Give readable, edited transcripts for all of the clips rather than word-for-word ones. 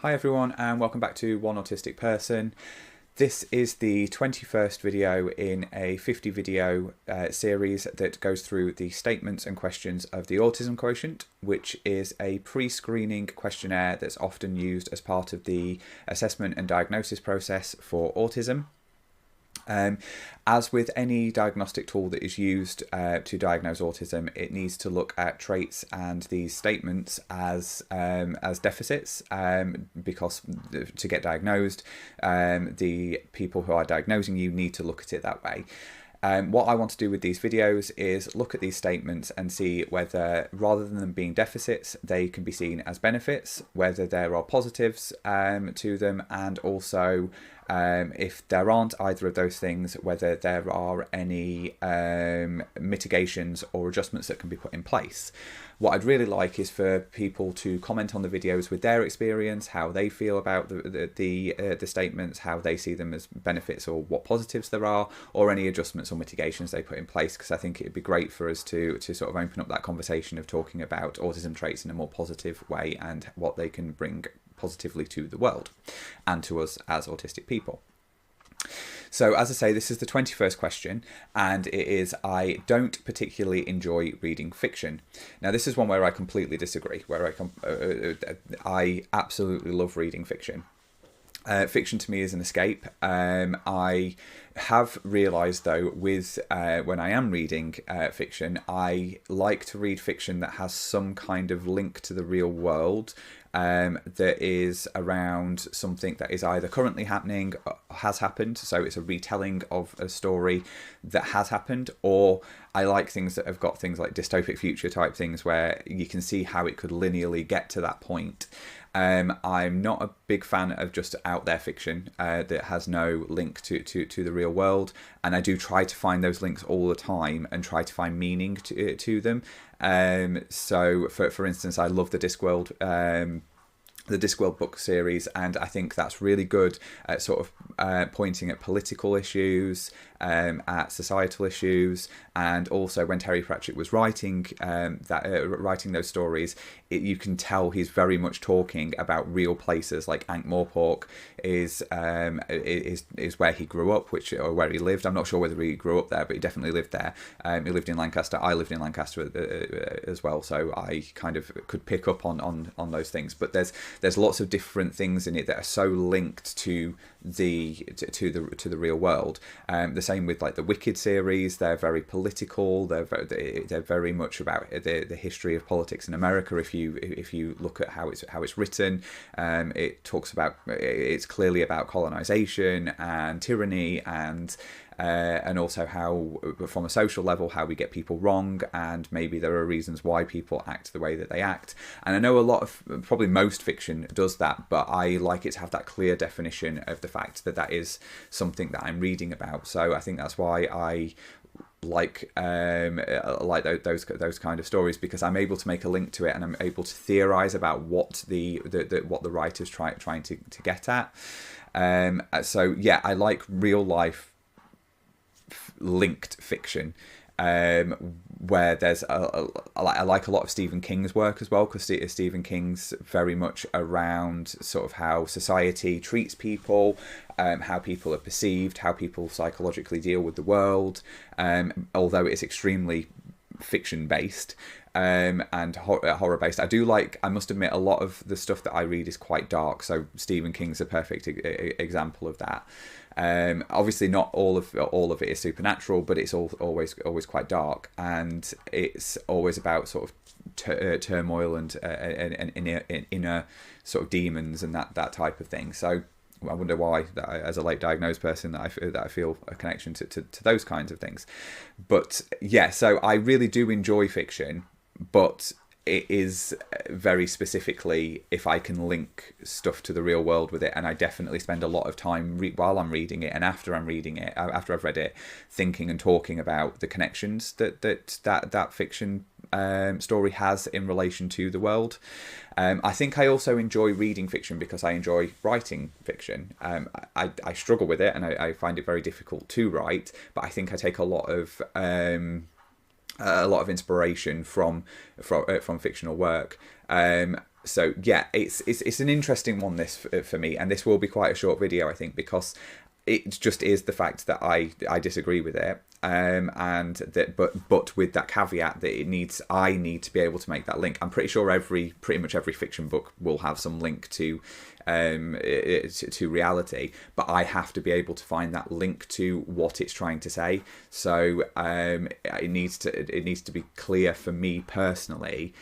Hi everyone, and welcome back to One Autistic Person. This is the 21st video in a 50 video series that goes through the statements and questions of the Autism Quotient, which is a pre-screening questionnaire that's often used as part of the assessment and diagnosis process for autism. As with any diagnostic tool that is used to diagnose autism, it needs to look at traits and these statements as deficits, because to get diagnosed, the people who are diagnosing you need to look at it that way. What I want to do with these videos is look at these statements and see whether, rather than them being deficits, they can be seen as benefits, whether there are positives to them, and also if there aren't either of those things, whether there are any mitigations or adjustments that can be put in place. What I'd really like is for people to comment on the videos with their experience, how they feel about the statements, how they see them as benefits or what positives there are, or any adjustments or mitigations they put in place, because I think it'd be great for us to sort of open up that conversation of talking about autism traits in a more positive way and what they can bring positively to the world and to us as autistic people. So as I say, this is the 21st question, and it is, I don't particularly enjoy reading fiction. Now this is one where I completely disagree, where I absolutely love reading fiction. Fiction to me is an escape. I have realised though, with when I am reading fiction, I like to read fiction that has some kind of link to the real world, that is around something that is either currently happening, has happened, so it's a retelling of a story that has happened, or I like things that have got things like dystopic future type things where you can see how it could linearly get to that point. I'm not a big fan of just out there fiction that has no link to the real world, and I do try to find those links all the time and try to find meaning to them. So for instance, I love the Discworld book series, and I think that's really good at sort of pointing at political issues, at societal issues, and also when Terry Pratchett was writing writing those stories, you can tell he's very much talking about real places. Like Ankh-Morpork is where he grew up, or where he lived. I'm not sure whether he grew up there, but he definitely lived there. He lived in Lancaster. I lived in Lancaster as well, so I kind of could pick up on those things. But there's lots of different things in it that are so linked to the real world. The same with like the Wicked series. They're very political. They're very much about the history of politics in America. If you look at how it's written, it talks about, it's clearly about colonization and tyranny, and also how, from a social level, how we get people wrong, and maybe there are reasons why people act the way that they act. And I know a lot of, probably most fiction does that, but I like it to have that clear definition of the fact that that is something that I'm reading about. So I think that's why I like those kind of stories, because I'm able to make a link to it, and I'm able to theorize about what the writer's trying to get at. So yeah, I like real life linked fiction, where there's I like a lot of Stephen King's work as well, because Stephen King's very much around sort of how society treats people, how people are perceived, how people psychologically deal with the world, although it's extremely fiction based and horror based. I must admit, a lot of the stuff that I read is quite dark, so Stephen King's a perfect example of that. Obviously not all of it is supernatural, but it's always quite dark, and it's always about sort of turmoil and inner sort of demons and that type of thing. So I wonder why, as a late diagnosed person, that I feel a connection to those kinds of things. But yeah, so I really do enjoy fiction, but it is very specifically if I can link stuff to the real world with it, and I definitely spend a lot of time while I'm reading it and after I'm reading it, after I've read it, thinking and talking about the connections that fiction story has in relation to the world. I think I also enjoy reading fiction because I enjoy writing fiction. I struggle with it, and I find it very difficult to write, but I think I take a lot of inspiration from fictional work. So yeah, it's an interesting one, this, for me, and this will be quite a short video, I think, because it just is the fact that I disagree with it, and that but with that caveat that I need to be able to make that link. I'm pretty sure pretty much every fiction book will have some link to reality, but I have to be able to find that link to what it's trying to say. So it needs to be clear for me personally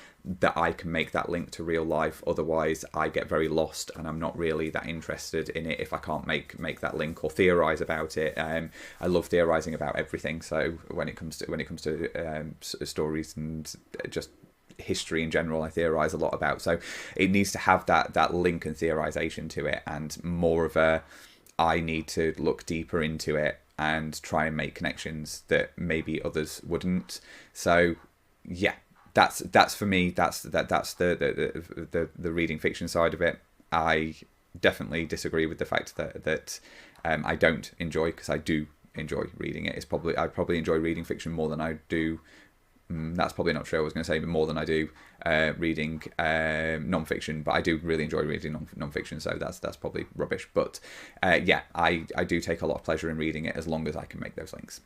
that I can make that link to real life. Otherwise I get very lost, and I'm not really that interested in it if I can't make that link or theorize about it. I love theorizing about everything, so when it comes to stories and just history in general, I theorize a lot about. So it needs to have that link and theorization to it, and more of a, I need to look deeper into it and try and make connections that maybe others wouldn't. So yeah, that's for me. That's the reading fiction side of it. I definitely disagree with the fact that I don't enjoy, because I do enjoy reading it. I probably enjoy reading fiction more than I do. That's probably not true. I was going to say more than I do reading non-fiction, but I do really enjoy reading non-fiction, so that's probably rubbish. But yeah, I do take a lot of pleasure in reading it, as long as I can make those links.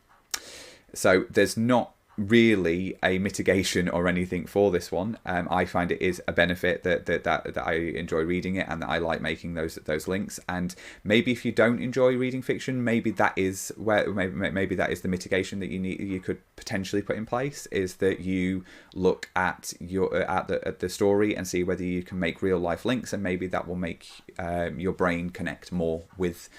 So there's not really a mitigation or anything for this one. I find it is a benefit that I enjoy reading it, and that I like making those links. And maybe if you don't enjoy reading fiction, maybe that is maybe that is the mitigation that you could potentially put in place, is that you look at the story and see whether you can make real life links, and maybe that will make your brain connect more with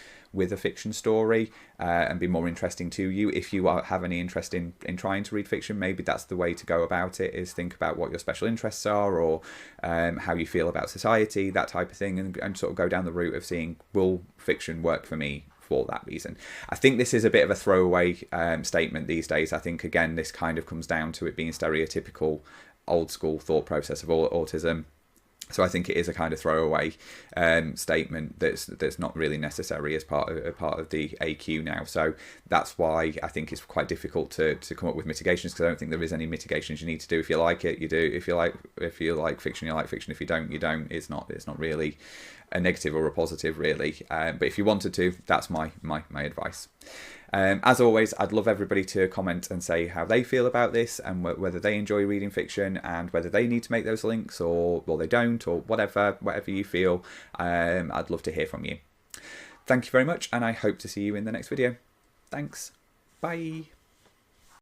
a fiction story, and be more interesting to you. If you have any interest in trying to read fiction, maybe that's the way to go about it, is think about what your special interests are, or how you feel about society, that type of thing, and sort of go down the route of seeing, will fiction work for me for that reason. I think this is a bit of a throwaway statement these days. I think, again, this kind of comes down to it being stereotypical old school thought process of autism. So I think it is a kind of throwaway statement that's not really necessary as part of the AQ now. So that's why I think it's quite difficult to come up with mitigations, because I don't think there is any mitigations you need to do. If you like it, you do. If you like fiction, you like fiction. If you don't, you don't. It's not really a negative or a positive, really. But if you wanted to, that's my advice. As always, I'd love everybody to comment and say how they feel about this, and whether they enjoy reading fiction, and whether they need to make those links or they don't, or whatever you feel. I'd love to hear from you. Thank you very much, and I hope to see you in the next video. Thanks. Bye.